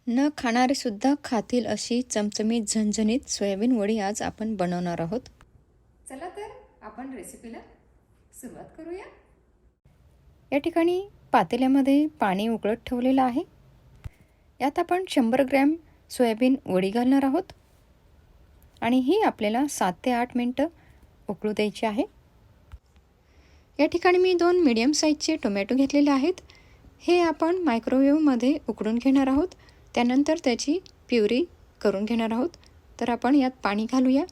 न खाणारे सुद्धा खातील अशी चमचमीत झणझणीत सोयाबीन वडी आज आपण बनवणार आहोत. चला तर आपण रेसिपीला सुरुवात करूया. या ठिकाणी पातेल्यामध्ये पाणी उकळत ठेवलेलं आहे. यात आपण 100 ग्रॅम सोयाबीन वडी घालणार आहोत आणि ही आपल्याला 7 ते 8 मिनटं उकळू द्यायची आहे. या ठिकाणी मी 2 मीडियम साईजचे टोमॅटो घेतलेले आहेत. हे आपण मायक्रोवेव्हमध्ये उकडून घेणार आहोत. त्यानंतर त्याची प्युरी करून घेणार आहोत. तर आपण यात पाणी घालूया.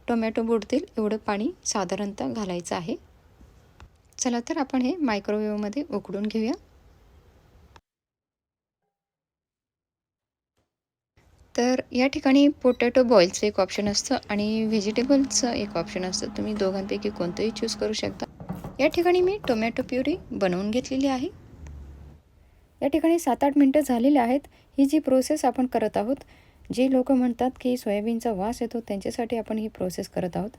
टोमॅटो बुडतील एवढं पाणी साधारणतः घालायचं आहे. चला तर आपण हे मायक्रोवेव्हमध्ये उकडून घेऊया. तर या ठिकाणी पोटॅटो बॉईलचं एक ऑप्शन असतं आणि व्हेजिटेबलचं एक ऑप्शन असतं. तुम्ही दोघांपैकी कोणतंही चूज करू शकता. या ठिकाणी मी टोमॅटो प्युरी बनवून घेतलेली आहे. या ठिकाणी 7-8 मिनटं झालेले आहेत. ही जी प्रोसेस आपण करत आहोत, जे लोक म्हणतात की सोयाबीनचा वास येतो त्यांच्यासाठी आपण ही प्रोसेस करत आहोत.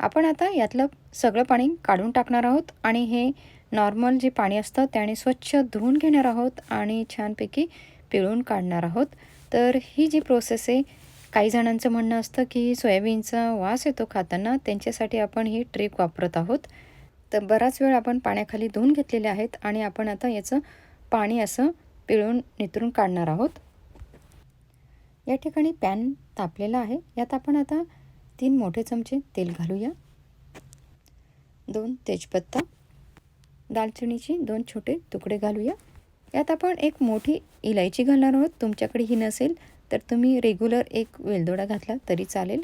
आपण आता यातलं सगळं पाणी काढून टाकणार आहोत आणि हे नॉर्मल जे पाणी असतं त्याने स्वच्छ धुवून घेणार आहोत आणि छानपैकी पिळून काढणार आहोत. तर ही जी प्रोसेस आहे, काही जणांचं म्हणणं असतं की सोयाबीनचा वास येतो खाताना, त्यांच्यासाठी आपण ही ट्रिक वापरत आहोत. तर बराच वेळ आपण पाण्याखाली धुवून घेतलेले आहेत आणि आपण आता याचं पाणी असं पिळून निथरून काढणार आहोत. या ठिकाणी पॅन तापलेला आहे. यात आपण आता 3 मोठे चमचे तेल घालूया. 2 तेजपत्ता, दालचिनीचे 2 छोटे तुकडे घालूया. यात आपण एक मोठी इलायची घालणार आहोत. तुमच्याकडे ही नसेल तर तुम्ही रेग्युलर एक वेलदोडा घातला तरी चालेल.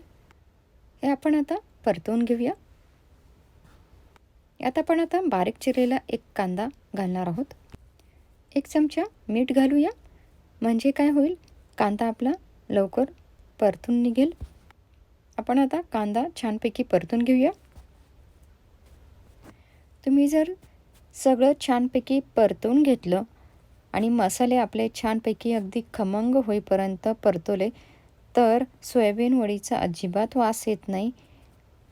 हे आपण आता परतवून घेऊया. यात आपण आता बारीक चिरलेला एक कांदा घालणार आहोत. 1 चमचा मीठ घालूया. म्हणजे काय होईल, कांदा आपला लवकर परतून निघेल. आपण आता कांदा छानपैकी परतून घेऊया. तुम्ही जर सगळं छानपैकी परतून घेतलं आणि मसाले आपले छानपैकी अगदी खमंग होईपर्यंत परतवले तर सोयाबीन वडीचा अजिबात वास येत नाही.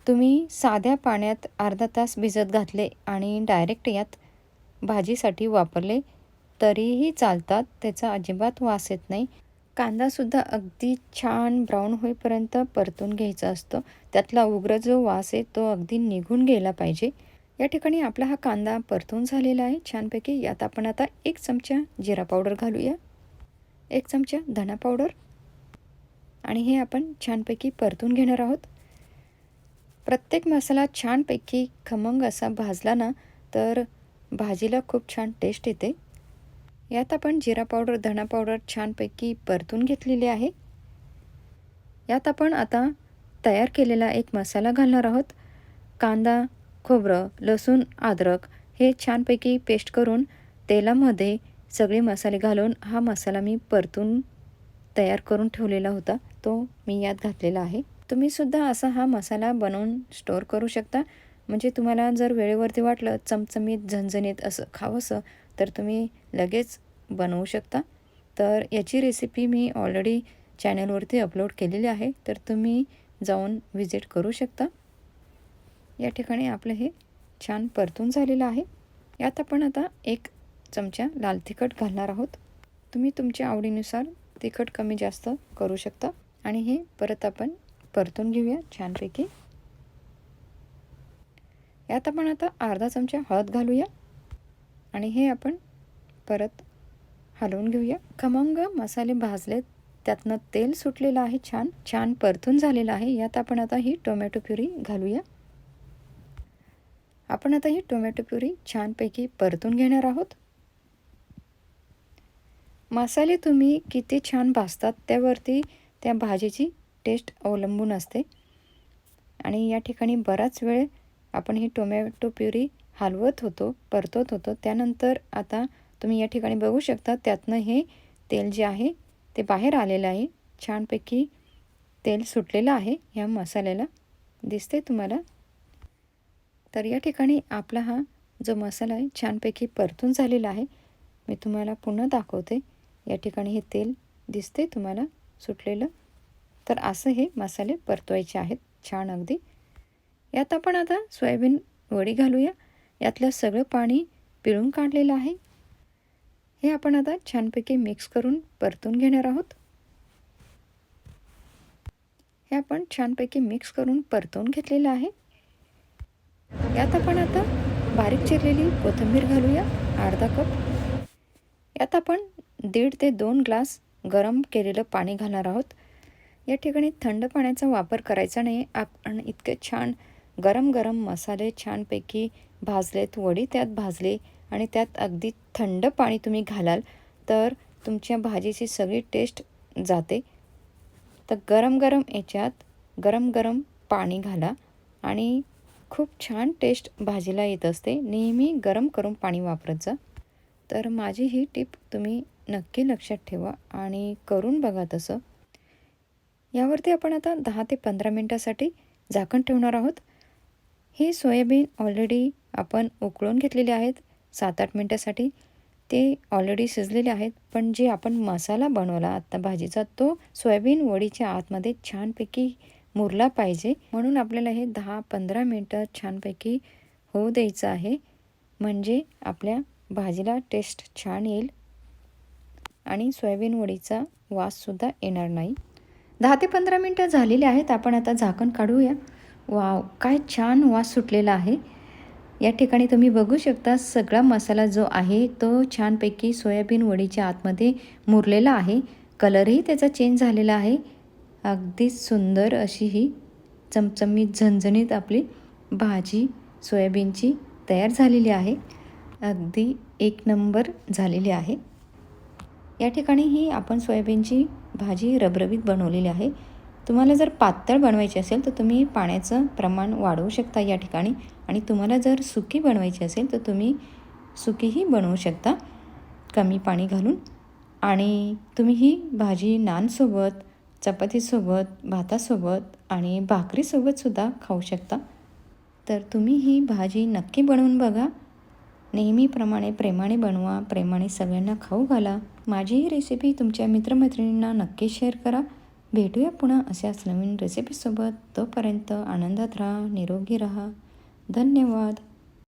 तुम्ही साध्या पाण्यात अर्धा तास भिजत घातले आणि डायरेक्ट यात भाजीसाठी वापरले तरीही चालतात, त्याचा अजिबात वास येत नाही. कांदासुद्धा अगदी छान ब्राऊन होईपर्यंत परतून घ्यायचा असतो. त्यातला उग्र जो वास आहे तो अगदी निघून गेला पाहिजे. या ठिकाणी आपला हा कांदा परतून झालेला आहे छानपैकी. यात आपण आता 1 चमचा जिरा पावडर घालूया, 1 चमचा धना पावडर आणि हे आपण छानपैकी परतून घेणार आहोत. प्रत्येक मसाला छानपैकी खमंग असा भाजला ना तर भाजीला खूप छान टेस्ट येते. यात आपण जिरा पावडर, धना पावडर छानपैकी परतून घेतलेली आहे. यात आपण आता तयार केलेला एक मसाला घालणार आहोत. कांदा, खोबरं, लसूण, अद्रक हे छानपैकी पेस्ट करून तेलामध्ये सगळे मसाले घालून हा मसाला मी परतून तयार करून ठेवलेला होता, तो मी यात घातलेला आहे. तुम्हीसुद्धा असा हा मसाला बनवून स्टोअर करू शकता. म्हणजे तुम्हाला जर वेळेवरती वाटलं चमचमीत झणझणीत असं खावंसं तर तुम्ही लगेच बनवू शकता. तर याची रेसिपी मी ऑलरेडी चॅनलवरती अपलोड केलेली आहे, तर तुम्ही जाऊन व्हिजिट करू शकता. या ठिकाणी आपलं हे छान परतून झालेलं आहे. यात आपण आता 1 चमचा लाल तिखट घालणार आहोत. तुम्ही तुमच्या आवडीनुसार तिखट कमी जास्त करू शकता आणि हे परत आपण परतून घेऊया छानपैकी. यात आपण आता अर्धा चमचा हळद घालूया आणि हे आपण परत हलवून घेऊया. खमंग मसाले भाजलेत, त्यातनं तेल सुटलेलं आहे, छान छान परतून झालेलं आहे. यात आपण आता ही टोमॅटो प्युरी घालूया. आपण आता ही टोमॅटो प्युरी छानपैकी परतून घेणार आहोत. मसाले तुम्ही किती छान भाजतात त्यावरती त्या भाजीची टेस्ट अवलंबून असते. आणि या ठिकाणी बराच वेळ आपण ही टोमॅटो प्युरी हलवत होतो, परतवत होतो. त्यानंतर आता तुम्ही या ठिकाणी बघू शकता त्यातनं हे तेल जे आहे ते बाहेर आलेलं आहे. छानपैकी तेल सुटलेलं आहे ह्या मसाल्याला, दिसते तुम्हाला. तर या ठिकाणी आपला हा जो मसाला आहे छानपैकी परतून झालेला आहे. मी तुम्हाला पुन्हा दाखवते. या ठिकाणी हे तेल दिसते तुम्हाला सुटलेलं. तर असं हे मसाले परतवायचे आहेत छान अगदी. यात आपण आता सोयाबीन वडी घालूया. यातलं सगळं पाणी पिळून काढलेलं आहे. हे आपण आता छानपैकी मिक्स करून परतून घेणार आहोत. हे आपण छानपैकी मिक्स करून परतवून घेतलेलं आहे. यात आपण आता बारीक चिरलेली कोथिंबीर घालूया, अर्धा कप. यात आपण 1.5 ते 2 ग्लास गरम केलेलं पाणी घालणार आहोत. या ठिकाणी थंड पाण्याचा वापर करायचा नाही. आपण इतके छान गरम गरम मसाले छानपैकी भाजलेत, वडी त्यात भाजले आणि त्यात अगदी थंड पाणी तुम्ही घालाल तर तुमच्या भाजीची सगळी टेस्ट जाते. तर गरम गरम याच्यात गरम गरम पाणी घाला आणि खूप छान टेस्ट भाजीला येत असते. नेहमी गरम करून पाणी वापरत जा. तर माझी ही टिप तुम्ही नक्की लक्षात ठेवा आणि करून बघा तसं. यावरती आपण आता 10 ते 15 मिनटासाठी झाकण ठेवणार आहोत. हे सोयाबीन ऑलरेडी आपण उकळून घेतलेले आहेत 7-8 मिनटासाठी. ते ऑलरेडी शिजलेले आहेत. पण जे आपण मसाला बनवला आत्ता भाजीचा तो सोयाबीन वडीच्या आतमध्ये छानपैकी मुरला पाहिजे. म्हणून आपल्याला हे 10-15 मिनटं छानपैकी होऊ द्यायचं आहे. म्हणजे आपल्या भाजीला टेस्ट छान येईल आणि सोयाबीन वडीचा वाससुद्धा येणार नाही. 10 ते 15 मिनटं झालेली आहेत. आपण आता झाकण काढूया. वाव, काय छान वास सुटलेला आहे. या ठिकाणी तुम्ही बघू शकता सगळा मसाला जो आहे तो छानपैकी सोयाबीन वडीच्या आतमध्ये मुरलेला आहे. कलरही त्याचा चेंज झालेला आहे. अगदी सुंदर अशी ही चमचमीत झणझणीत आपली भाजी सोयाबीनची तयार झालेली आहे. अगदी एक नंबर झालेली आहे. या ठिकाणी ही आपण सोयाबीनची भाजी रबरबीत बनवलेली आहे. तुम्हाला जर पातळ बनवायची असेल तर तुम्ही पाण्याचं प्रमाण वाढवू शकता या ठिकाणी. आणि तुम्हाला जर सुकी बनवायची असेल तर तुम्ही सुकीही बनवू शकता कमी पाणी घालून. आणि तुम्ही ही भाजी नानसोबत, चपातीसोबत, भातासोबत आणि भाकरीसोबतसुद्धा खाऊ शकता. तर तुम्ही ही भाजी नक्की बनवून बघा. नेहमीप्रमाणे प्रेमाने बनवा, प्रेमाने सगळ्यांना खाऊ घाला. माझी ही रेसिपी तुमच्या मित्रमैत्रिणींना नक्की शेअर करा. भेटूया पुन्हा अशाच नवीन रेसिपीसोबत. तोपर्यंत आनंदात राहा, निरोगी राहा. धन्यवाद.